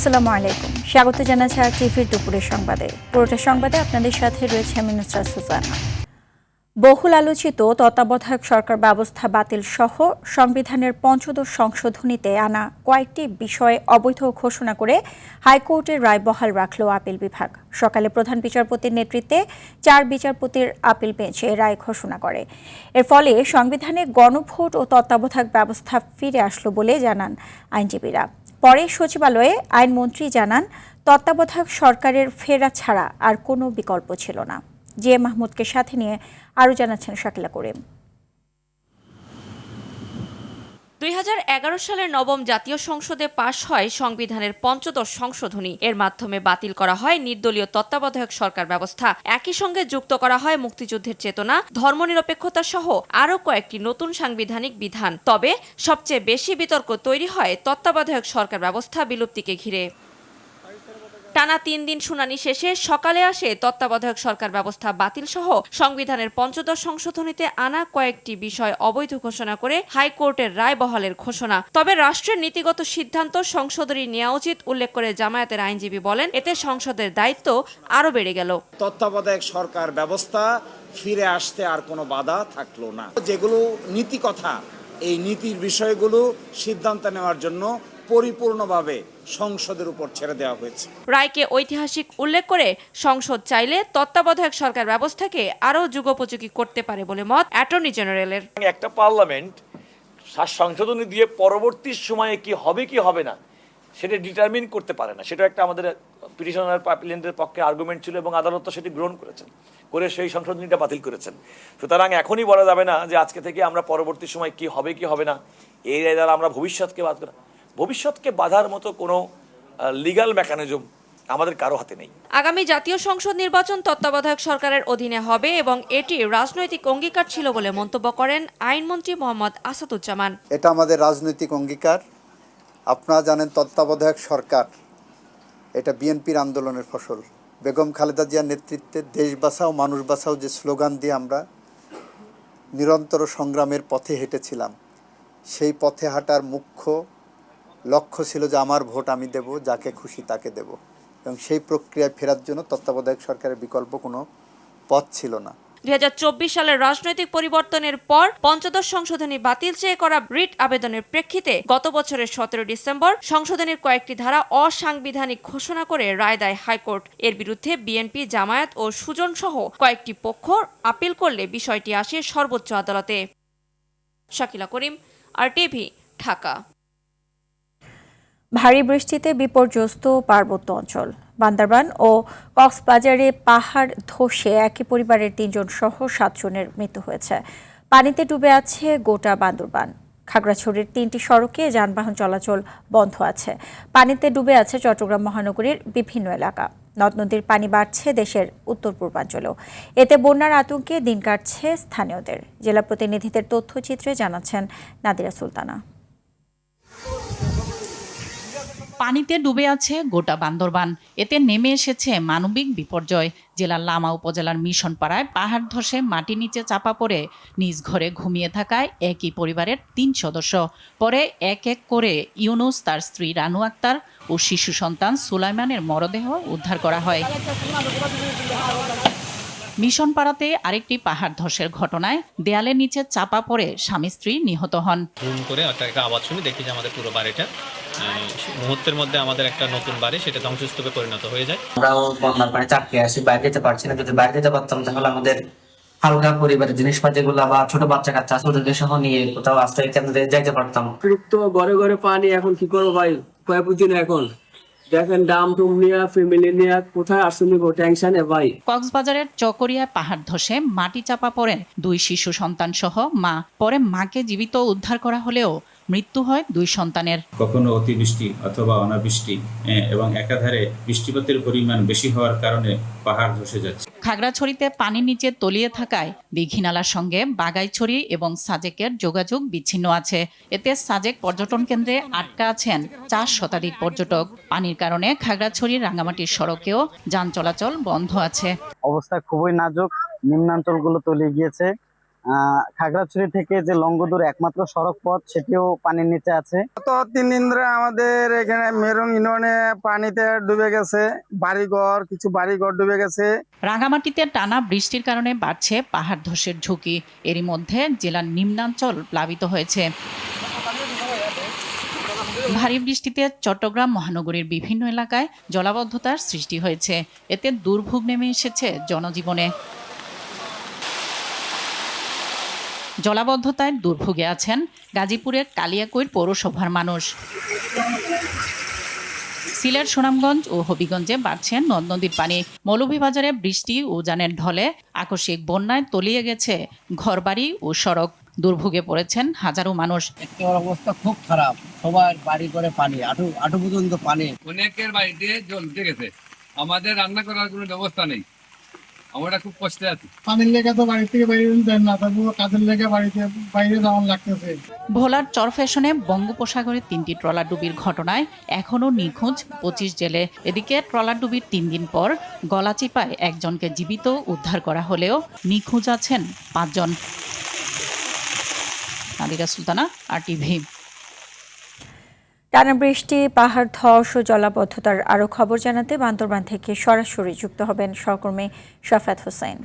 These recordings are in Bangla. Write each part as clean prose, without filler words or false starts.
আসসালামু আলাইকুম, স্বাগত জানাচ্ছি আর টিভির দুপুরের সংবাদে। পুরোটা সংবাদে আপনাদের সাথে রয়েছে আমি নুসরাত সুজানা। বহুল আলোচিত তত্ত্বাবধায়ক সরকার ব্যবস্থা বাতিল সহ সংবিধানের পঞ্চদশ সংশোধনীতে আনা কয়েকটি বিষয় অবৈধ ঘোষণা করে হাইকোর্টের রায় বহাল রাখল আপিল বিভাগ। সকালে প্রধান বিচারপতির নেতৃত্বে 4 বিচারপতির আপিল বেঞ্চ এ রায় ঘোষণা করে। এর ফলে সংবিধানে গণভোট ও তত্ত্বাবধায়ক ব্যবস্থা ফিরে আসলো বলে জানান আইনজীবীরা। পরে সচিবালয়ে আইনমন্ত্রী জানান, তত্ত্বাবধায়ক সরকারের ফেরা ছাড়া আর কোনো বিকল্প ছিল না। জে মাহমুদকে সাথে নিয়ে আরও জানাচ্ছেন শাকিলা করিম। 2011 সালের নবম জাতীয় সংসদে পাশ হয় সংবিধানের পঞ্চদশ সংশোধনী। এর মাধ্যমে বাতিল করা হয় নির্দলীয় তত্ত্বাবধায়ক সরকার ব্যবস্থা। একই সঙ্গে যুক্ত করা হয় মুক্তিযুদ্ধের চেতনা, ধর্মনিরপেক্ষতা সহ আরও কয়েকটি নতুন সাংবিধানিক বিধান। তবে সবচেয়ে বেশি বিতর্ক তৈরি হয় তত্ত্বাবধায়ক সরকার ব্যবস্থা বিলুপ্তিকে ঘিরে। টানা 3 দিন শুনানি শেষে সকালে আসে তত্ত্বাবধায়ক সরকার ব্যবস্থা বাতিল সহ সংবিধানের পঞ্চদশ সংশোধনীতে আনা কয়েকটি বিষয় অবৈধ ঘোষণা করে হাইকোর্টের রায় বহালের ঘোষণা। তবে রাষ্ট্রের নীতিগত সিদ্ধান্ত সংশোধনী নেওয়া উচিত উল্লেখ করে জামায়াতের আইনজীবী বলেন, এতে সংসদের দায়িত্ব আরও বেড়ে গেল। তত্ত্বাবধায়ক সরকার ব্যবস্থা ফিরে আসতে আর কোনো বাধা থাকলো না। যেগুলো নীতি কথা, এই নীতির বিষয়গুলো সিদ্ধান্ত নেওয়ার জন্য পরিপূর্ণভাবে সংসদের উপর ছেড়ে দেওয়া হয়েছে। রায়কে ঐতিহাসিক উল্লেখ করে সংসদ চাইলে তত্ত্বাবধায়ক সরকার ব্যবস্থাকে আরও যুগোপযোগী করতে পারে বলে মত অ্যাটর্নি জেনারেলের। একটা পার্লামেন্ট সংশোধনী দিয়ে পরবর্তী সময়ে কি হবে কি হবে না সেটা ডিটারমিন করতে পারে না। সেটা একটা আমাদের পিটিশনার অ্যাপিলেন্টের পক্ষে আর্গুমেন্ট ছিল এবং আদালত তো সেটি গ্রহণ করেছেন, করে সেই সংশোধনীটা বাতিল করেছেন। সুতরাং এখনই বলা যাবে না যে আজকে থেকে আমরা পরবর্তী সময় কি হবে কি হবে না এই রায় দ্বারা আমরা ভবিষ্যৎকে বাধার মতো কোনো লিগ্যাল মেকানিজম আমাদের কারো হাতে নেই। আগামী জাতীয় সংসদ নির্বাচন তত্ত্বাবধায়ক সরকারের অধীনে হবে এবং এটি রাজনৈতিক অঙ্গীকার ছিল বলে মন্তব্য করেন আইনমন্ত্রী মোহাম্মদ আসাদুজ্জামান। এটা আমাদের রাজনৈতিক অঙ্গীকার। আপনারা জানেন, তত্ত্বাবধায়ক সরকার এটা বিএনপির আন্দোলনের ফসল। বেগম খালেদা জিয়ার নেতৃত্বে দেশ বাঁচাও মানুষ বাঁচাও যে স্লোগান দিয়ে আমরা নিরন্তর সংগ্রামের পথে হেঁটেছিলাম, সেই পথে হাঁটার মুখ্য লক্ষ্য ছিল যে আমার ভোট আমি দেব, যাকে খুশি তাকে দেব, এবং সেই প্রক্রিয়ায় ফেরার জন্য তত্ত্বাবধায়ক সরকারের বিকল্প কোনো পথ ছিল না। 2024 সালের রাজনৈতিক পরিবর্তনের পর পঞ্চদশ সংশোধনী বাতিল চেয়ে করা রিট আবেদনের প্রেক্ষিতে গত বছরের 17 ডিসেম্বর সংশোধনীর কয়েকটি ধারা অসাংবিধানিক ঘোষণা করে রায় দেয় হাইকোর্ট। এর বিরুদ্ধে বিএনপি, জামায়াত ও সুজন সহ কয়েকটি পক্ষ আপিল করলে বিষয়টি আসে সর্বোচ্চ আদালতে। শাকিলা করিম, RTV, ঢাকা। ভারী বৃষ্টিতে বিপর্যস্ত পার্বত্য অঞ্চল। বান্দরবান ও কক্সবাজারে পাহাড় ধসে একই পরিবারের 3 জন সহ 7 জনের মৃত্যু হয়েছে। পানিতে ডুবে আছে গোটা বান্দরবান। খাগড়াছড়ির 3টি সড়কে যানবাহন চলাচল বন্ধ আছে। পানিতে ডুবে আছে চট্টগ্রাম মহানগরীর বিভিন্ন এলাকা। নদ নদীর পানি বাড়ছে দেশের উত্তর পূর্বাঞ্চলেও। এতে বন্যার আতঙ্কে দিন কাটছে স্থানীয়দের। জেলা প্রতিনিধিদের তথ্যচিত্রে জানাচ্ছেন নাদিরা সুলতানা। পানিতে ডুবে আছে গোটা বান্দরবান। এতে নেমে এসেছে মানবিক বিপর্যয়। জেলার লামা উপজেলার মিশনপাড়ায় পাহাড় ধসে মাটি নিচে চাপা পড়ে নিজ ঘরে ঘুমিয়ে থাকায় একই পরিবারের 3 সদস্য। পরে এক এক করে ইউনুস, তার স্ত্রী রানু আক্তার ও শিশু সন্তান সুলাইমানের মরদেহ উদ্ধার করা হয়। মিশনপাড়াতে আরেকটি পাহাড় ধসের ঘটনায় দেয়ালের নিচে চাপা পড়ে স্বামী স্ত্রী নিহত হন। ঘুম করে একটা আওয়াজ শুনে দেখি যে আমাদের পুরো বাড়িটা মুহূর্তের মধ্যে আমাদের একটা নতুন বাড়ি সেটা ধ্বংসস্তূপে পরিণত হয়ে যায়। আমরাও বন্যার পানি চাপকে আসি, বাইরে যেতে পারছি না। যদি বাইরে যেতে পারতাম তাহলে আমাদের হালকা পরিবারের জিনিসপাতিগুলো বা ছোট বাচ্চা কাচ্চা ছোটদের সহ নিয়ে কোথাও আশ্রয় কেন্দ্রে যাইতে পারতাম। তো ঘরে ঘরে পানি, এখন কি করবো ভাই, কয়ে বুঝি না। এখন দেখেন ডাম টুম নিয়ে ফ্যামিলি নিয়ে কোথায় আসুন টেনশনে ভাই। কক্সবাজারের চকরিয়ায় পাহাড় ধসে মাটি চাপা পড়েন 2 শিশু সন্তান সহ মা। পরে মাকে জীবিত উদ্ধার করা হলেও মৃত্যু হয় 2 সন্তানের। কখনো অতিবৃষ্টি অথবা অনাবৃষ্টি এবং একাধারে বৃষ্টিপাতের পরিমাণ বেশি হওয়ার কারণে পাহাড় ধসে যাচ্ছে। খাগড়াছড়িতে পানির নিচে তলিয়ে থাকায় দীঘিনালার সঙ্গে বাগাইছড়ি এবং সাজেকের যোগাযোগ বিচ্ছিন্ন আছে। এতে সাজেক পর্যটন কেন্দ্রে আটকা আছেন 4 শতাধিক পর্যটক। পানির কারণে খাগড়াছড়ি রাঙ্গামাটির সড়কেও যান চলাচল বন্ধ আছে। অবস্থা খুবই নাজুক, নিম্নাঞ্চলগুলো তলিয়ে গিয়েছে। খাগড়াছড়ি থেকে যে লংগদুর একমাত্র সড়ক পথ সেটিও পানির নিচে আছে। গত 3 দিন ধরে আমাদের এখানে মেরুং ইউনিয়নে পানিতে ডুবে গেছে, কিছু বাড়িঘর ডুবে গেছে। রাঙামাটিতে টানা বৃষ্টির কারণে বাড়ছে পাহাড় ধসের ঝুঁকি। এরই মধ্যে জেলার নিম্নাঞ্চল প্লাবিত হয়েছে। ভারী বৃষ্টিতে চট্টগ্রাম মহানগরীর বিভিন্ন এলাকায় জলাবদ্ধতার সৃষ্টি হয়েছে। এতে দুর্ভোগ নেমে এসেছে জনজীবনে। জলাবদ্ধতায় দুর্ভোগে আছেন গাজীপুরের কালিয়াকৈর পৌরসভার মানুষ। সিলেট, সুনামগঞ্জ ও হবিগঞ্জে বাড়ছে নদ নদীর পানি। মৌলভীবাজারে বৃষ্টি ও উজানের ঢলে আকস্মিক বন্যায় তলিয়ে গেছে ঘরবাড়ি ও সড়ক। দুর্ভোগে পড়েছেন হাজারো মানুষ। অবস্থা খুব খারাপ, সবার বাড়ি করে পানি, আটু পর্যন্ত পানি। অনেকের বাড়িতে জল উঠে গেছে, আমাদের রান্না করার কোনো ব্যবস্থা নেই, আমরা খুব কষ্টে আছি। পানির লেগে তো বাড়ি থেকে বাইরে দেন না, তারপর কাজের লেগে বাড়িতে বাইরে যাওয়ার লাগতেছে। ভোলার চরফ্যাশনে বঙ্গোপসাগরে 3টি ট্রলার ডুবির ঘটনায় এখনও নিখোঁজ 25 জেলে। এদিকে ট্রলার ডুবির 3 দিন পর গলাচিপায় একজনকে জীবিত উদ্ধার করা হলেও নিখোঁজ আছেন 5 জন। নাদিরা সুলতানা, RTV। টানা বৃষ্টি, পাহাড় ধস ও জলাবদ্ধতার আরও খবর জানাতে বান্দরবান থেকে সরাসরি যুক্ত হবেন সহকর্মী শাফায়েত হোসেন।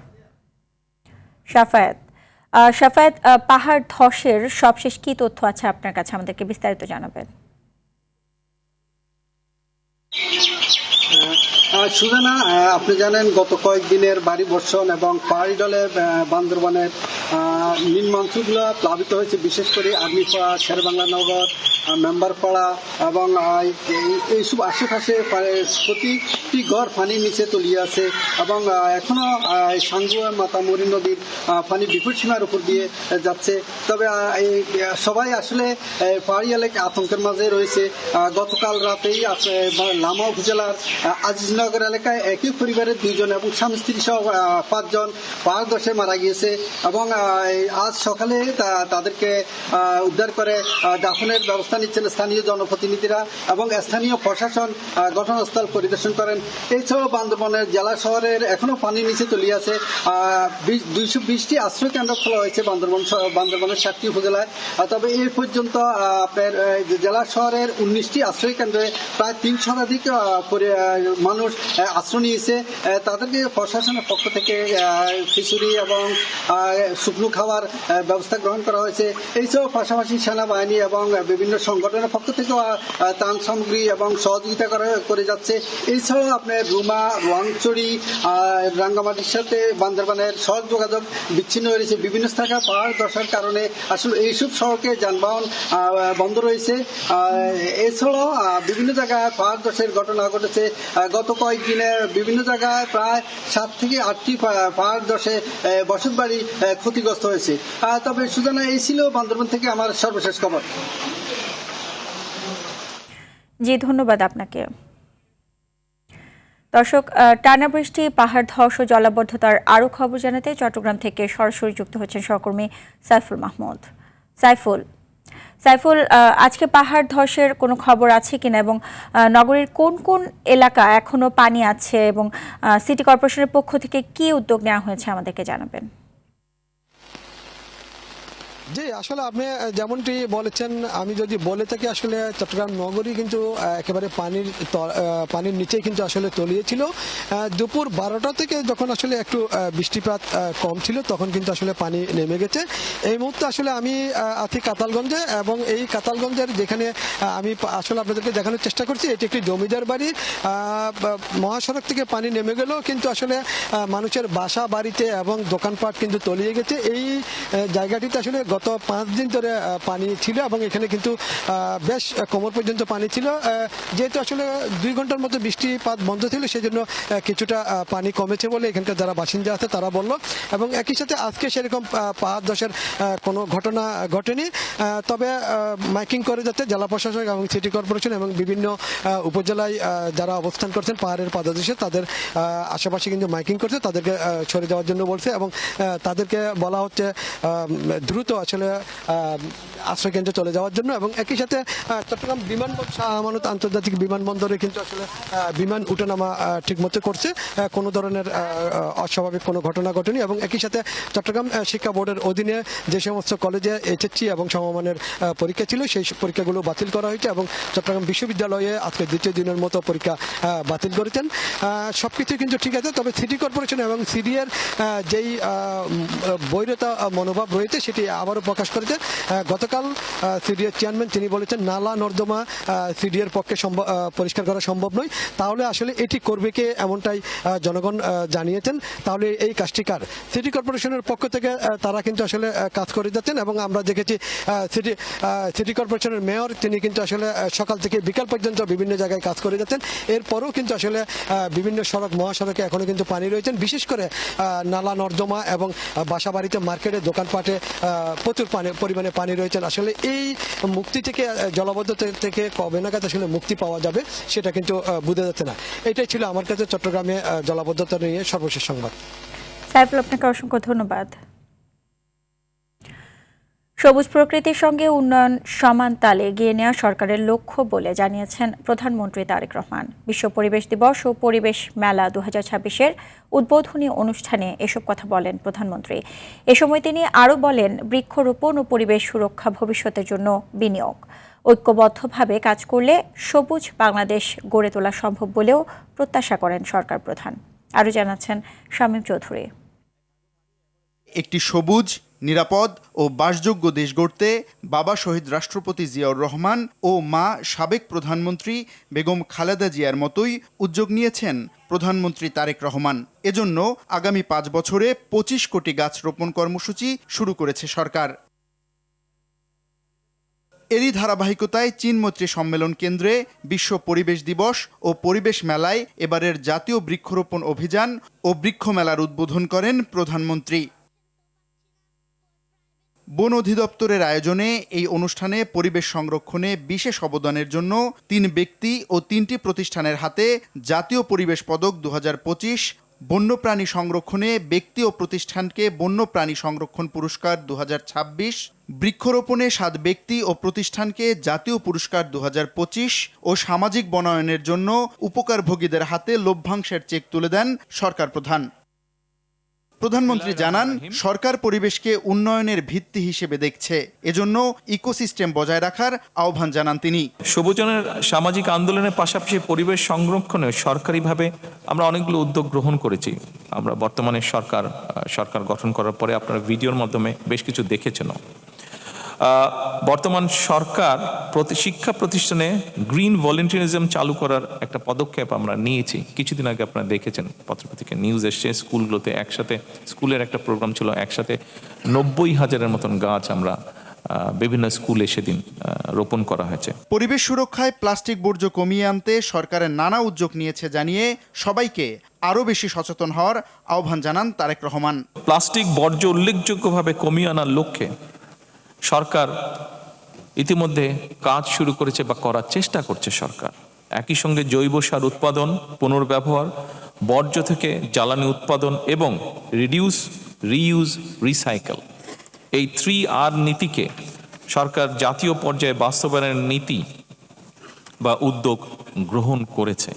শাফায়েত, পাহাড় ধসের সবশেষ কি তথ্য আছে আপনার কাছে, আমাদেরকে বিস্তারিত জানাবেন। সুজানা, আপনি জানেন গত কয়েকদিনের ভারী বর্ষণ এবং পাহাড়ি ঢলে বান্দরবানের নিম্নাঞ্চলগুলো প্লাবিত হয়েছে, বিশেষ করে আর্মিপাড়া, শেরবাংলা নগর, মেম্বারপাড়া এবং এইসব আশেপাশে প্রতিটি ঘর পানির নিচে তলিয়ে আছে এবং এখনো সাঙ্গুয়া মাতামুরি নদীর পানি বিপদ সীমার উপর দিয়ে যাচ্ছে। তবে সবাই আসলে পাহাড়ি এলাকায় আতঙ্কের মাঝে রয়েছে। গতকাল রাতেই লামা উপজেলার আজিজনগর এলাকায় একই পরিবারের 2 জন এবং স্বামী স্ত্রী সহ 5 জন পাহাড় ধসে মারা গিয়েছে এবং আজ সকালে তাদেরকে উদ্ধার করে দাফনের ব্যবস্থা নিচ্ছেন স্থানীয় জনপ্রতিনিধিরা এবং স্থানীয় প্রশাসন ঘটনাস্থল পরিদর্শন করেন। এছাড়াও বান্দরবানের জেলা শহরের এখনো পানির নিচে তলিয়ে আছে। 220টি আশ্রয় কেন্দ্র খোলা হয়েছে বান্দরবানের 7টি উপজেলায়। তবে এই পর্যন্ত আপনার জেলা শহরের 19টি আশ্রয় কেন্দ্রে প্রায় 3 শতাধিক মানুষ আশ্রয় নিয়েছে। তাদেরকে প্রশাসনের পক্ষ থেকে খিচুড়ি এবং শুকনো খাবার ব্যবস্থা গ্রহণ করা হয়েছে। এছাড়াও পাশাপাশি সেনাবাহিনী এবং বিভিন্ন সংগঠনের পক্ষ থেকেও ত্রাণ সামগ্রী এবং সহযোগিতা করে যাচ্ছে। এছাড়াও আপনার রুমা, রোয়াংচড়ি, রাঙ্গামাটির সাথে বান্দরবানের সড়ক যোগাযোগ বিচ্ছিন্ন হয়েছে। বিভিন্ন স্থানে পাহাড় ধসের কারণে আসলে এইসব সড়কে যানবাহন বন্ধ রয়েছে। এছাড়াও বিভিন্ন জায়গায় পাহাড় ধসের ঘটনা ঘটেছে। গত কয়েকদিনে বিভিন্ন জায়গায় প্রায় 7 থেকে 8টি পাহাড় ধসে বসত বাড়ি ক্ষতিগ্রস্ত হয়েছে। তবে সুজানা, এই ছিল বান্দরবান থেকে আমার সর্বশেষ খবর। জি, ধন্যবাদ আপনাকে। দর্শক, টানা বৃষ্টি, পাহাড় ধস ও জলাবদ্ধতার আরও খবর জানাতে চট্টগ্রাম থেকে সরাসরি যুক্ত হচ্ছেন সহকর্মী সাইফুল মাহমুদ। সাইফুল, আজকে পাহাড় ধসের কোনো খবর আছে কিনা এবং নগরীর কোন কোন এলাকা এখনো পানি আছে এবং সিটি কর্পোরেশনের পক্ষ থেকে কি উদ্যোগ নেওয়া হয়েছে আমাদেরকে জানাবেন। জি, আসলে আপনি যেমনটি বলেছেন, আমি যদি বলে থাকি আসলে চট্টগ্রাম নগরী কিন্তু একেবারে পানির নিচেই কিন্তু আসলে তলিয়েছিল। দুপুর 12টা থেকে যখন আসলে একটু বৃষ্টিপাত কম ছিল তখন কিন্তু আসলে পানি নেমে গেছে। এই মুহূর্তে আসলে আমি আছি কাতালগঞ্জে এবং এই কাতালগঞ্জের যেখানে আমি আসলে আপনাদেরকে দেখানোর চেষ্টা করছি, এটি একটি জমিদার বাড়ি। মহাসড়ক থেকে পানি নেমে গেলেও কিন্তু আসলে মানুষের বাসা বাড়িতে এবং দোকানপাট কিন্তু তলিয়ে গেছে। এই জায়গাটিতে আসলে গত 5 দিন ধরে পানি ছিল এবং এখানে কিন্তু বেশ কোমর পর্যন্ত পানি ছিল। যেহেতু আসলে 2 ঘন্টার মতো বৃষ্টিপাত বন্ধ ছিল, সেই জন্য কিছুটা পানি কমেছে বলে এখানকার যারা বাসিন্দা আছে তারা বলল। এবং একই সাথে আজকে সেরকম পাহাড় ধসের কোনো ঘটনা ঘটেনি। তবে মাইকিং করে যাতে জেলা প্রশাসক এবং সিটি কর্পোরেশন এবং বিভিন্ন উপজেলায় যারা অবস্থান করছেন পাহাড়ের পাদদেশে, তাদের আশেপাশে কিন্তু মাইকিং করছে, তাদেরকে সরে যাওয়ার জন্য বলছে এবং তাদেরকে বলা হচ্ছে দ্রুত আসলে আশ্রয়কেন্দ্রে চলে যাওয়ার জন্য, এবং একই সাথে চট্টগ্রাম বিমানবন্দর শাহ আমানত আন্তর্জাতিক বিমানবন্দরে কিন্তু আসলে বিমান উঠানামা ঠিকমতো করছে, কোনো ধরনের অস্বাভাবিক কোনো ঘটনা ঘটেনি। এবং একই সাথে চট্টগ্রাম শিক্ষা বোর্ডের অধীনে যে সমস্ত কলেজে এইচএসসি এবং সমমানের পরীক্ষা ছিল সেই পরীক্ষাগুলো বাতিল করা হয়েছে, এবং চট্টগ্রাম বিশ্ববিদ্যালয়ে আজকে দ্বিতীয় দিনের মতো পরীক্ষা বাতিল করেছেন। সবকিছু কিন্তু ঠিক আছে, তবে সিটি কর্পোরেশন এবং সিডিএর যেই বৈরতা মনোভাব রয়েছে সেটি আবারও প্রকাশ করেছে। গতকাল সিডিএর চেয়ারম্যান তিনি বলেছেন নালা নর্দমা সিডিএর পক্ষে পরিষ্কার করা সম্ভব নয়, তাহলে আসলে এটি করবে কে, এমনটাই জনগণ জানিয়েছেন। তাহলে এই কাজটি কার? সিটি কর্পোরেশনের পক্ষ থেকে তারা কিন্তু আসলে কাজ করে যাচ্ছেন, এবং আমরা দেখেছি সিটি কর্পোরেশনের মেয়র তিনি কিন্তু আসলে সকাল থেকে বিকাল পর্যন্ত বিভিন্ন জায়গায় কাজ করে যাচ্ছেন। এরপরও কিন্তু আসলে বিভিন্ন সড়ক মহাসড়কে এখনো কিন্তু পানি রয়েছেন, বিশেষ করে নালা নর্দমা এবং বাসাবাড়িতে মার্কেটে দোকানপাটে প্রচুর পরিমাণে পানি রয়েছেন। আসলে এই মুক্তি থেকে জলাবদ্ধতা থেকে কবে নাগাদ আসলে মুক্তি পাওয়া যাবে সেটা কিন্তু বোঝা যাচ্ছে না। এটাই ছিল আমার কাছে চট্টগ্রামে জলাবদ্ধতা নিয়ে সর্বশেষ সংবাদ। সাইফুল, আপনাকে অসংখ্য ধন্যবাদ। সবুজ প্রকৃতির সঙ্গে উন্নয়ন সমান তালে এগিয়ে নেওয়া সরকারের লক্ষ্য বলে জানিয়েছেন প্রধানমন্ত্রী তারেক রহমান। বিশ্ব পরিবেশ দিবস ও পরিবেশ মেলা 2026-এর উদ্বোধনী অনুষ্ঠানে এসব কথা বলেন প্রধানমন্ত্রী। এ সময় তিনি আরও বলেন, বৃক্ষরোপণ ও পরিবেশ সুরক্ষা ভবিষ্যতের জন্য বিনিয়োগ। ঐক্যবদ্ধভাবে কাজ করলে সবুজ বাংলাদেশ গড়ে তোলা সম্ভব বলেও প্রত্যাশা করেন সরকার প্রধান। আরও জানাচ্ছেন শামীম চৌধুরী। একটি সবুজ, নিরাপদ ও বাসযোগ্য দেশ গড়তে বাবা শহীদ রাষ্ট্রপতি জিয়াউর রহমান ও মা সাবেক প্রধানমন্ত্রী বেগম খালেদা জিয়ার মতোই উদ্যোগ নিয়েছেন প্রধানমন্ত্রী তারেক রহমান। এজন্য আগামী 5 বছরে 25 কোটি গাছ রোপণ কর্মসূচি শুরু করেছে সরকার। এরই ধারাবাহিকতায় চীনমৈত্রী সম্মেলন কেন্দ্রে বিশ্ব পরিবেশ দিবস ও পরিবেশ মেলায় এবারের জাতীয় বৃক্ষরোপণ অভিযান ও বৃক্ষ মেলার উদ্বোধন করেন প্রধানমন্ত্রী। বন অধিদপ্তরের আয়োজনে এই অনুষ্ঠানে পরিবেশ সংরক্ষণে বিশেষ অবদানের জন্য 3 ব্যক্তি ও 3টি প্রতিষ্ঠানের হাতে জাতীয় পরিবেশ পদক 2025, বন্যপ্রাণী সংরক্ষণে ব্যক্তি ও প্রতিষ্ঠানকে বন্যপ্রাণী সংরক্ষণ পুরস্কার 2026, বৃক্ষরোপণে 7 ব্যক্তি ও প্রতিষ্ঠানকে জাতীয় পুরস্কার 2025 ও সামাজিক বনায়নের জন্য উপকারভোগীদের হাতে লভ্যাংশের চেক তুলে দেন সরকার প্রধান। প্রধানমন্ত্রী জানান, সরকার পরিবেশকে উন্নয়নের ভিত্তি হিসেবে দেখছে, এজন্য ইকোসিস্টেম বজায় রাখার আহ্বান জানান তিনি। সবুজনের সামাজিক আন্দোলনের পাশাপাশি পরিবেশ সংরক্ষণে সরকারিভাবে আমরা অনেকগুলো উদ্যোগ গ্রহণ করেছি। আমরা বর্তমানে সরকার গঠন করার পরে আপনারা ভিডিওর মাধ্যমে বেশ কিছু দেখেছেন। বর্তমান সরকার শিক্ষা প্রতিষ্ঠানে গ্রিন ভলেন্টিয়ারিজম চালু করার একটা পদক্ষেপ আমরা নিয়েছি। কিছুদিন আগে আপনারা দেখেছেন পত্রপত্রিকা নিউজ এসছে, স্কুলগুলোতে একসাথে স্কুলের একটা প্রোগ্রাম ছিল, একসাথে 90,000-এর মতন গাছ আমরা বিভিন্ন স্কুলে সেদিন রোপণ করা হয়েছে। পরিবেশ সুরক্ষায় প্লাস্টিক বর্জ্য কমিয়ে আনতে সরকারের নানা উদ্যোগ নিয়েছে জানিয়ে সবাইকে আরও বেশি সচেতন হওয়ার আহ্বান জানান তারেক রহমান। প্লাস্টিক বর্জ্য উল্লেখযোগ্যভাবে কমিয়ে আনার লক্ষ্যে সরকার ইতিমধ্যে কাজ শুরু করেছে বা করার চেষ্টা করছে সরকার। একই সঙ্গে জৈব সার উৎপাদন, পুনর্ব্যবহার, বর্জ্য থেকে জ্বালানি উৎপাদন এবং রিডিউস, রিইউজ, রিসাইকেল, এই 3R নীতিকে সরকার জাতীয় পর্যায়ে বাস্তবায়নের নীতি বা উদ্যোগ গ্রহণ করেছে।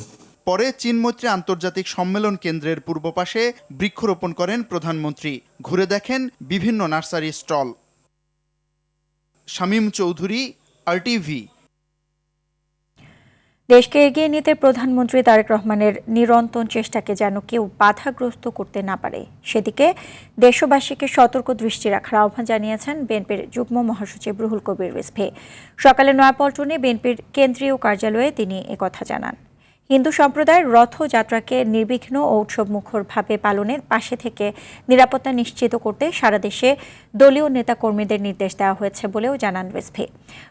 পরে চীনমৈত্রী আন্তর্জাতিক সম্মেলন কেন্দ্রের পূর্ব পাশে বৃক্ষরোপণ করেন প্রধানমন্ত্রী। ঘুরে দেখেন বিভিন্ন nursery stall. Shamim Chowdhury, RTV। দেশকে এগিয়ে নিতে প্রধানমন্ত্রী তারেক রহমানের নিরন্তর চেষ্টাকে যেন কেউ বাধাগ্রস্ত করতে না পারে, সেদিকে দেশবাসীকে সতর্ক দৃষ্টি রাখার আহ্বান জানিয়েছেন বিএনপির যুগ্ম মহাসচিব রুহুল কবির রিজভী। সকালে নয়াপল্টনে বিএনপির কেন্দ্রীয় কার্যালয়ে তিনি একথা জানান। হিন্দু সম্প্রদায়ের রথযাত্রাকে নির্বিঘ্ন ও উৎসবমুখরভাবে পালনের পাশে থেকে নিরাপত্তা নিশ্চিত করতে সারা দেশে দলীয় নেতাকর্মীদের নির্দেশ দেওয়া হয়েছে বলেও জানান রিজভী।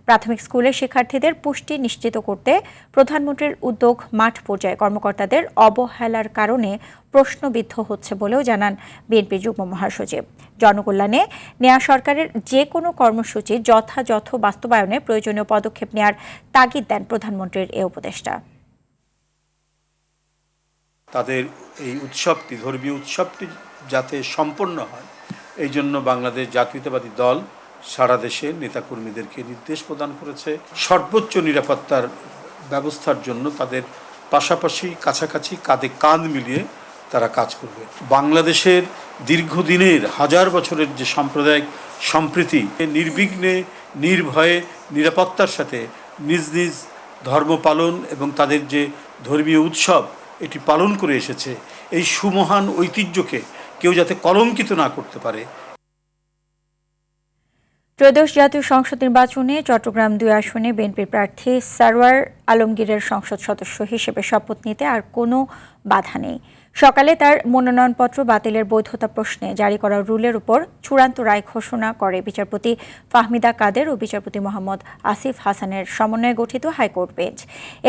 প্রাথমিক স্কুলের শিক্ষার্থীদের পুষ্টি নিশ্চিত করতে প্রধানমন্ত্রীর উদ্যোগ মাঠ পর্যায়ে কর্মকর্তাদের অবহেলার কারণে প্রশ্নবিদ্ধ হচ্ছে বলেও জানান বিএনপির যুগ্ম মহাসচিব। জনকল্যাণে নেয়া সরকারের যে কোনো কর্মসূচি যথাযথ বাস্তবায়নে প্রয়োজনীয় পদক্ষেপ নেওয়ার তাগিদ দেন প্রধানমন্ত্রীর এ উপদেষ্টা। তাদের এই উৎসবটি, ধর্মীয় উৎসবটি যাতে সম্পন্ন হয়, এই জন্য বাংলাদেশ জাতীয়তাবাদী দল সারা দেশে নেতাকর্মীদেরকে নির্দেশ প্রদান করেছে সর্বোচ্চ নিরাপত্তার ব্যবস্থার জন্য তাদের পাশাপাশি কাছাকাছি কাঁধে কাঁধ মিলিয়ে তারা কাজ করবে। বাংলাদেশের দীর্ঘদিনের হাজার বছরের যে সাম্প্রদায়িক সম্প্রীতি নির্বিঘ্নে নির্ভয়ে নিরাপত্তার সাথে নিজ নিজ ধর্ম পালন এবং তাদের যে ধর্মীয় উৎসব এটি পালন করে এসেছে, এই সুমহান ঐতিহ্যকে কেউ যাতে কলঙ্কিত না করতে পারে। ত্রয়োদশ জাতীয় সংসদ নির্বাচনে চট্টগ্রাম 2 আসনে বিএনপির প্রার্থী সারওয়ার আলমগীরের সংসদ সদস্য হিসেবে শপথ নিতে আর কোনো বাধা নেই। সকালে তার মনোনয়নপত্র বাতিলের বৈধতা প্রশ্নে জারি করা রুলের উপর চূড়ান্ত রায় ঘোষণা করে বিচারপতি ফাহমিদা কাদের ও বিচারপতি মোহাম্মদ আসিফ হাসানের সমন্বয়ে গঠিত হাইকোর্ট বেঞ্চ।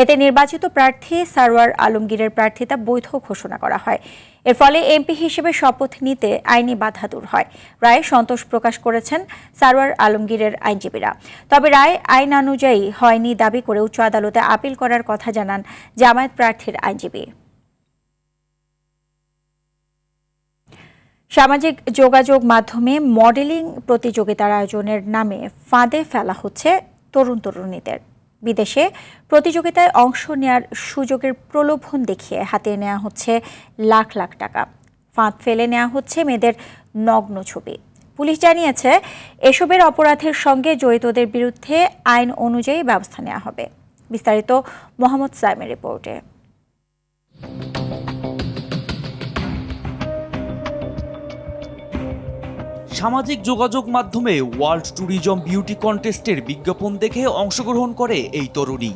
এতে নির্বাচিত প্রার্থী সারওয়ার আলমগীরের প্রার্থিতা বৈধ ঘোষণা করা হয়। এর ফলে এমপি হিসেবে শপথ নিতে আইনি বাধা দূর হয়। রায়ে সন্তোষ প্রকাশ করেছেন সারওয়ার আলমগীরের আইনজীবীরা। তবে রায় আইনানুযায়ী হয়নি দাবি করে উচ্চ আদালতে আপিল করার কথা জানান জামায়াত প্রার্থীর আইনজীবী। সামাজিক যোগাযোগ মাধ্যমে মডেলিং প্রতিযোগিতার আয়োজনের নামে ফাঁদে ফেলা হচ্ছে তরুণ তরুণীদের। বিদেশে প্রতিযোগিতায় অংশ নেয়ার সুযোগের প্রলোভন দেখিয়ে হাতিয়ে নেওয়া হচ্ছে লাখ লাখ টাকা। ফাঁদ ফেলে নেওয়া হচ্ছে মেয়েদের নগ্ন ছবি। পুলিশ জানিয়েছে, এসবের অপরাধের সঙ্গে জড়িতদের বিরুদ্ধে আইন অনুযায়ী ব্যবস্থা নেওয়া হবে। বিস্তারিত মোহাম্মদ সাইমের রিপোর্টে। সামাজিক যোগাযোগ মাধ্যমে ওয়ার্ল্ড ট্যুরিজম বিউটি কন্টেস্টের বিজ্ঞাপন দেখে অংশগ্রহণ করে এই তরুণী।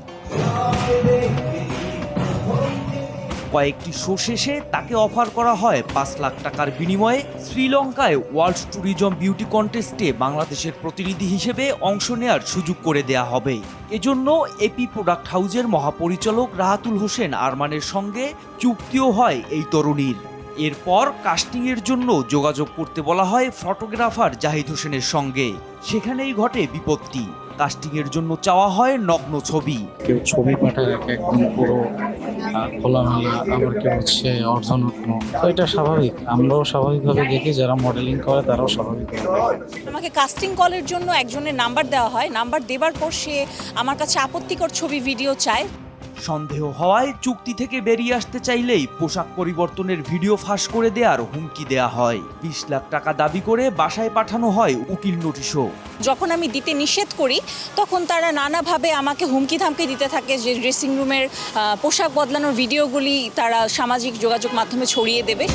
কয়েকটি শো শেষে তাকে অফার করা হয় 5 লাখ টাকার বিনিময়ে শ্রীলঙ্কায় ওয়ার্ল্ড ট্যুরিজম বিউটি কন্টেস্টে বাংলাদেশের প্রতিনিধি হিসেবে অংশ নেয়ার সুযোগ করে দেয়া হবে। এজন্য এপি প্রোডাক্ট হাউসের মহাপরিচালক রাহাতুল হোসেন আরমানের সঙ্গে চুক্তিও হয় এই তরুণীর। এরপর কাস্টিংয়ের জন্য যোগাযোগ করতে বলা হয় ফটোগ্রাফার জাহিদ হোসেনের সঙ্গে। সেখানেই ঘটে বিপত্তি। কাস্টিংয়ের জন্য চাওয়া হয় নগ্ন ছবি। কেউ ছবি পাঠায় একদম পুরো খোলামেলা, আবার কেউ হচ্ছে অর্ধনগ্ন। তো এটা স্বাভাবিক, আমরাও স্বাভাবিকভাবে দেখি, যারা মডেলিং করে তারাও স্বাভাবিকভাবে। আমাকে কাস্টিং কলের জন্য একজনের নাম্বার দেওয়া হয়। নাম্বার দেবার পর সে আমার কাছে আপত্তিকর ছবি ভিডিও চায়। সন্দেহ হওয়ায় চুক্তি থেকে বেরিয়ে আসতে চাইলেই পোশাক পরিবর্তনের ভিডিও ফাঁস করে দেওয়ার হুমকি দেয়া হয়। 20 লাখ টাকা দাবি করে বাসায় পাঠানো হয় উকিল নোটিশও। যখন আমি দিতে নিষেধ করি তখন তারা নানাভাবে আমাকে হুমকি ধামকি দিতে থাকে যে ড্রেসিং রুমের পোশাক বদলানোর ভিডিওগুলি তারা সামাজিক যোগাযোগ মাধ্যমে ছড়িয়ে দেবে।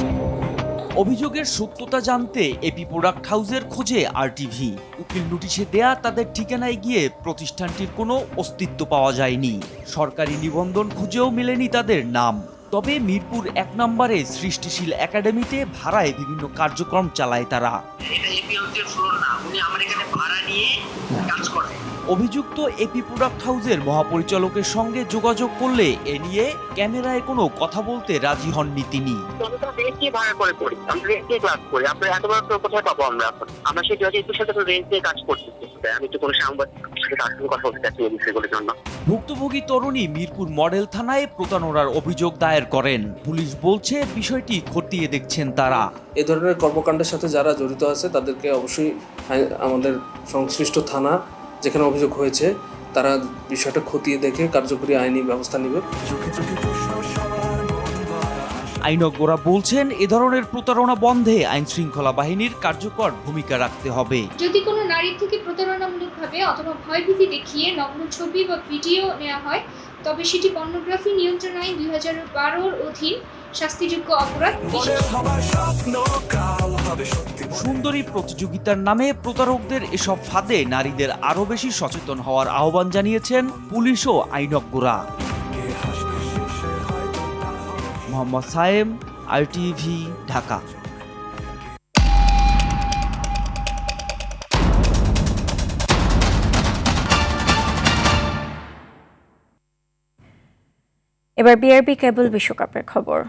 অভিযোগের সত্যতা জানতে এপি প্রোডাক্ট হাউসের খোঁজে আরটিভি। উকিল নোটিশে দেয়া তাদের ঠিকানায় গিয়ে প্রতিষ্ঠানটির কোনো অস্তিত্ব পাওয়া যায়নি। সরকারি নিবন্ধন খুঁজেও মেলেনি তাদের নাম। তবে মিরপুর 1 নম্বরে সৃষ্টিশীল একাডেমিতে ভাড়ায় বিভিন্ন কার্যক্রম চালায় তারা। অভিযুক্ত এপি প্রোডাক্ট হাউসের মহাপরিচালকের সঙ্গে যোগাযোগ করলে এ নিয়ে ক্যামেরায় কোনো কথা বলতে রাজি হননি তিনি। ভুক্তভোগী তরুণী মিরপুর মডেল থানায় প্রতারণার অভিযোগ দায়ের করেন। পুলিশ বলছে বিষয়টি খতিয়ে দেখছেন তারা। এ ধরনের কর্মকাণ্ডের সাথে যারা জড়িত আছে তাদেরকে অবশ্যই আমাদের সংশ্লিষ্ট থানা যেখানে অভিযোগ হয়েছে তারা বিষয়টা খতিয়ে দেখে কার্যকরী আইনি ব্যবস্থা নেবে। আইনজ্ঞরা বলছেন, এ ধরনের প্রতারণা বন্ধে আইন শৃঙ্খলা বাহিনীর কার্যকর ভূমিকা রাখতে হবে। যদি কোনো নারীর থেকে প্রতারণামূলকভাবে অথবা ভয়ভীতি দেখিয়ে নগ্ন ছবি বা ভিডিও নেওয়া হয়, তবে সেটি পর্নোগ্রাফি নিয়ন্ত্রণ আইন 2012-র অধীন শাস্তিযোগ্য অপরাধ। সুন্দরী প্রতিযোগিতার নামে প্রতারকদের এসব ফাঁদে নারীদের আরও বেশি সচেতন হওয়ার আহ্বান জানিয়েছেন পুলিশ ও আইনজ্ঞরা। মোহাম্মদ সায়েম, আরটিভি, ঢাকা। এবার বিআরবি কেবল বিশ্বকাপের খবর।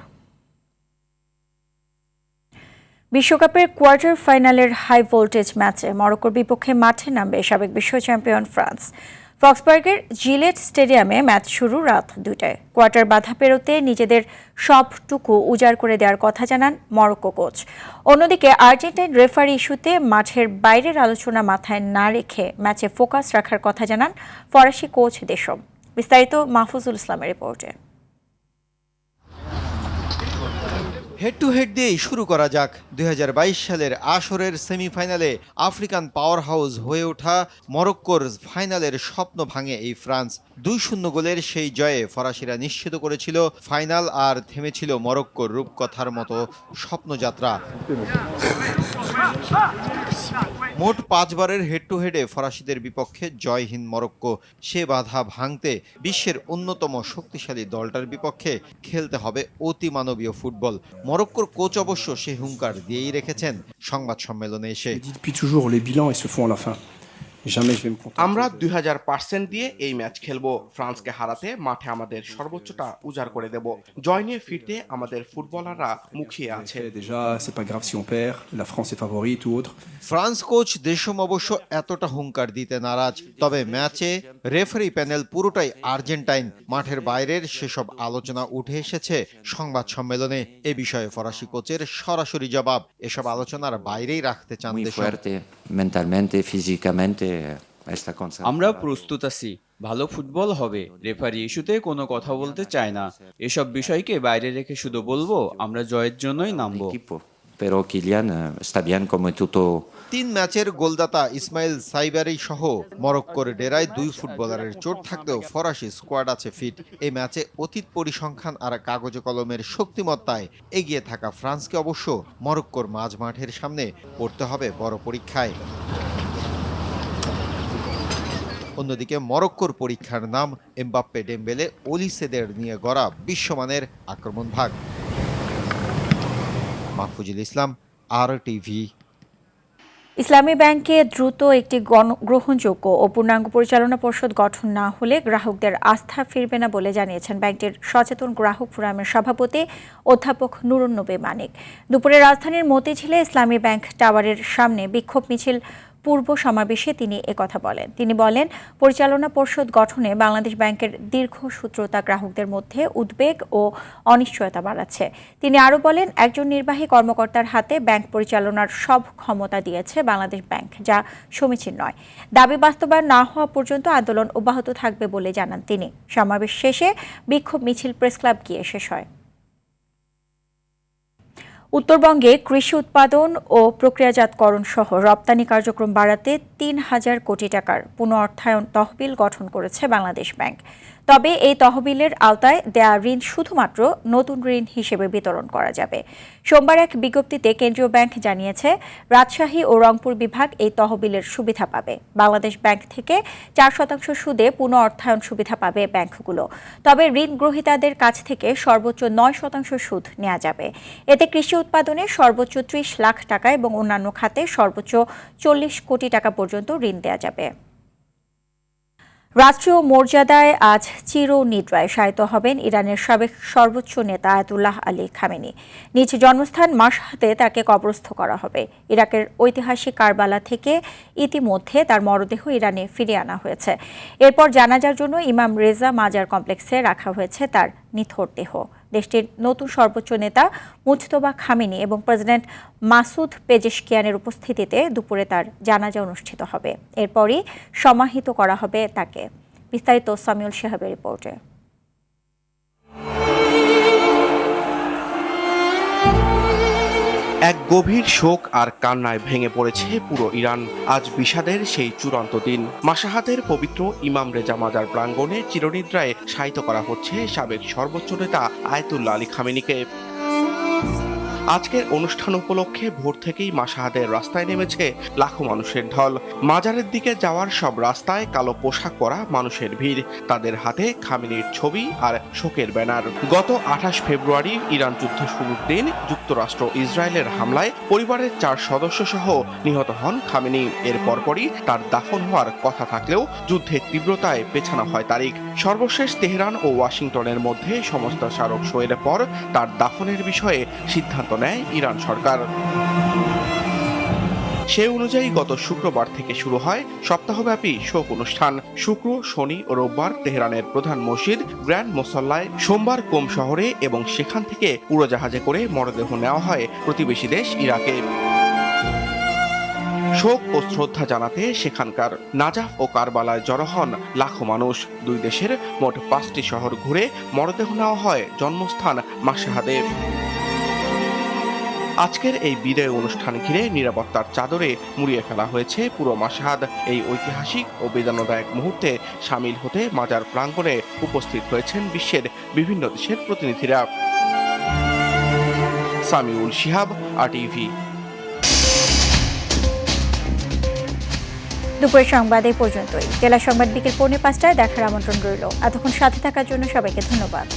বিশ্বকাপের কোয়ার্টার ফাইনালের হাই ভোল্টেজ ম্যাচে মরক্কোর বিপক্ষে মাঠে নামবে সাবেক বিশ্ব চ্যাম্পিয়ন ফ্রান্স। ফক্সবার্গের জিলেট স্টেডিয়ামে ম্যাচ শুরু রাত 2টায়। কোয়ার্টার বাধা পেরোতে নিজেদের সবটুকু উজাড় করে দেওয়ার কথা জানান মরক্কো কোচ। অন্যদিকে আর্জেন্টাইন রেফারি ইস্যুতে মাঠের বাইরের আলোচনা মাথায় না রেখে ম্যাচে ফোকাস রাখার কথা জানান ফরাসি কোচ দেশম। বিস্তারিত মাহফুজুল ইসলামের রিপোর্টে। হেড টু হেড দিয়েই শুরু করা যাক। 2022 সালের আসরের সেমিফাইনালে আফ্রিকান পাওয়ার হাউস হয়ে ওঠা মরক্কোর ফাইনালের স্বপ্ন ভাঙে এই ফ্রান্স। 2-0 গোলের সেই জয়ে ফরাসিরা নিশ্চিত করেছিল ফাইনাল, আর থেমেছিল মরক্কোর রূপকথার মতো স্বপ্নযাত্রা। মোট 5 বারের হেড টু হেডে ফরাসিদের বিপক্ষে জয়হীন মরক্কো। সে বাধা ভাঙতে বিশ্বের অন্যতম শক্তিশালী দলটার বিপক্ষে খেলতে হবে অতিমানবীয় ফুটবল। মরক্কোর কোচ অবশ্য সে হুঙ্কার দিয়েই রেখেছেন সংবাদ সম্মেলনে এসে। আমরা 2000% দিয়ে এই ম্যাচ খেলবো। ফ্রান্সকে হারাতে মাঠে আমাদের সর্বোচ্চটা উজাড় করে দেব। জয় নিয়ে ফিরতে আমাদের ফুটবলাররা মুখিয়ে আছে। ফ্রান্স কোচ দেশম অবশ্য এতটা হুঙ্কার দিতে নারাজ। তবে ম্যাচে রেফারি প্যানেল পুরোটাই আর্জেন্টাইন। মাঠের বাইরের সেসব আলোচনা উঠে এসেছে সংবাদ সম্মেলনে। এ বিষয়ে ফরাসি কোচের সরাসরি জবাব, এসব আলোচনার বাইরেই রাখতে চান দেশম। আমরা প্রস্তুত আছি, ভালো ফুটবল হবে। রেফারি ইস্যুতে কোনো কথা বলতে চাই না। এসব বিষয়কে বাইরে রেখে শুধু বলবো আমরা জয়ের জন্যই নামবো। 3 ম্যাচের গোলদাতা ইসমাইল সাইবারি সহ মরক্কোর ডেরায় 2 ফুটবলারের চোট থাকলেও ফরাসি স্কোয়াড আছে ফিট। এই ম্যাচে অতীত পরিসংখ্যান আর কাগজে কলমের শক্তিমত্তায় এগিয়ে থাকা ফ্রান্সকে অবশ্য মরক্কোর মাঝ মাঠের সামনে পড়তে হবে বড় পরীক্ষায়। অন্যদিকে মরক্কোর পরীক্ষার নাম এমবাপ্পে, ডেম্বেলে, ওলিসেদের নিয়ে গড়া বিশ্বমানের আক্রমণ ভাগ। মাহফুজুল ইসলাম, RTV। ইসলামী ব্যাংকে দ্রুত একটি গ্রহণযোগ্য ও পূর্ণাঙ্গ পরিচালনা পর্ষদ গঠন না হলে গ্রাহকদের আস্থা ফিরবে না বলে জানিয়েছেন ব্যাংকটির সচেতন গ্রাহক ফোরামের সভাপতি অধ্যাপক নুরুন নবী মানিক। দুপুরে রাজধানীর মতিঝিলে ইসলামী ব্যাংক টাওয়ারের সামনে বিক্ষোভ মিছিল পূর্ব সমাবেশে তিনি একথা বলেন। তিনি বলেন, পরিচালনা পর্ষদ গঠনে বাংলাদেশ ব্যাংকের দীর্ঘসূত্রতা গ্রাহকদের মধ্যে উদ্বেগ ও অনিশ্চয়তা বাড়াচ্ছে। তিনি আরও বলেন, একজন নির্বাহী কর্মকর্তার হাতে ব্যাংক পরিচালনার সব ক্ষমতা দিয়েছে বাংলাদেশ ব্যাংক, যা সমীচীন নয়। দাবি বাস্তবায়ন না হওয়া পর্যন্ত আন্দোলন অব্যাহত থাকবে বলে জানান তিনি। সমাবেশ শেষে বিক্ষোভ মিছিল প্রেসক্লাব গিয়ে শেষ হয়। উত্তরবঙ্গে কৃষি উৎপাদন ও প্রক্রিয়াজাতকরণ সহ রপ্তানি কার্যক্রম বাড়াতে ৩,০০০ কোটি টাকার পুনঃঅর্থায়ন তহবিল গঠন করেছে বাংলাদেশ ব্যাংক। তবে এই তহবিলের আওতায় দেয়া ঋণ শুধুমাত্র নতুন ঋণ হিসেবে বিতরণ করা যাবে। সোমবার এক বিজ্ঞপ্তিতে কেন্দ্রীয় ব্যাংক জানিয়েছে, রাজশাহী ও রংপুর বিভাগ এই তহবিলের সুবিধা পাবে। বাংলাদেশ ব্যাংক থেকে ৪% সুদে পুনঃঅর্থায়ন সুবিধা পাবে ব্যাংকগুলো। তবে ঋণ গ্রহীতাদের কাছ থেকে সর্বোচ্চ ৯% সুদ নেওয়া যাবে। এতে কৃষি উৎপাদনে সর্বোচ্চ ৩০ লাখ টাকা এবং অন্যান্য খাতে সর্বোচ্চ ৪০ কোটি টাকা পর্যন্ত ঋণ দেওয়া যাবে। রাষ্ট্রীয় মর্যাদায় আজ চিরনিদ্রায় শায়িত হবেন ইরানের সাবেক সর্বোচ্চ নেতা আয়াতুল্লাহ আলী খামেনি। নিজ জন্মস্থান মাশহাদে তাকে কবরস্থ করা হবে। ইরাকের ঐতিহাসিক কারবালা থেকে ইতিমধ্যে তার মরদেহ ইরানে ফিরিয়ে আনা হয়েছে। এরপর জানাজার জন্য ইমাম রেজা মাজার কমপ্লেক্সে রাখা হয়েছে তার নিথর দেহ। দেশটির নতুন সর্বোচ্চ নেতা মুজতবা খামেনি এবং প্রেসিডেন্ট মাসুদ পেজেশকিয়ানের উপস্থিতিতে দুপুরে তার জানাজা অনুষ্ঠিত হবে। এরপরই সমাহিত করা হবে তাকে। বিস্তারিত সামিউল শেহাবের রিপোর্টে। এক গভীর শোক আর কান্নায় ভেঙে পড়েছে পুরো ইরান। আজ বিষাদের সেই চূড়ান্ত দিন। মাশহাদের পবিত্র ইমাম রেজা মাজার প্রাঙ্গণে চিরনিদ্রায় শায়িত করা হচ্ছে সাবেক সর্বোচ্চ নেতা আয়াতুল্লাহ আলী খামেনিকে। আজকের অনুষ্ঠান উপলক্ষে ভোর থেকেই মাশহাদের রাস্তায় নেমেছে লাখো মানুষের ঢল। মাজারের দিকে যাওয়ার সব রাস্তায় কালো পোশাক পরা মানুষের ভিড়, তাদের হাতে খামেনির ছবি আর শোকের ব্যানার। গত 28 ফেব্রুয়ারি ইরান যুদ্ধ শুরুর দিন যুক্তরাষ্ট্র ইসরায়েলের হামলায় পরিবারের 4 সদস্য সহ নিহত হন খামেনি। এর পরপরই তার দাফন হওয়ার কথা থাকলেও যুদ্ধের তীব্রতায় পেছানো হয় তারিখ। সর্বশেষ তেহরান ও ওয়াশিংটনের মধ্যে সমস্ত স্মারক সইয়ের পর তার দাফনের বিষয়ে সিদ্ধান্ত নেয় ইরান সরকার। সেই অনুযায়ী গত শুক্রবার থেকে শুরু হয় সপ্তাহব্যাপী শোক অনুষ্ঠান। শুক্র, শনি ও রোববার তেহরানের প্রধান মসজিদ গ্র্যান্ড মোসাল্লায়, সোমবার কোম শহরে এবং সেখান থেকে উড়োজাহাজে করে মরদেহ নেওয়া হয় প্রতিবেশী দেশ ইরাকে। শোক ও শ্রদ্ধা জানাতে সেখানকার নাজাফ ও কারবালায় জড়ো হন লাখো মানুষ। দুই দেশের মোট 5টি শহর ঘুরে মরদেহ নেওয়া হয় জন্মস্থান মাশহাদে। আজকের এই বিদায় অনুষ্ঠান ঘিরে নিরাপত্তার চাদরে মুড়িয়ে ফেলা হয়েছে পুরো মাশহাদ। এই ঐতিহাসিক ও বেদনাদায়ক মুহূর্তে সামিল হতে মাজার প্রাঙ্গণে উপস্থিত হয়েছেন বিশ্বের বিভিন্ন দেশের প্রতিনিধিরা। সামিউল শিহাব, RTV। দুপুরের সংবাদ এই পর্যন্তই। জেলা সংবাদ বিকেল 4:45টায় দেখার আমন্ত্রণ রইল। এতক্ষণ সাথে থাকার জন্য সবাইকে ধন্যবাদ।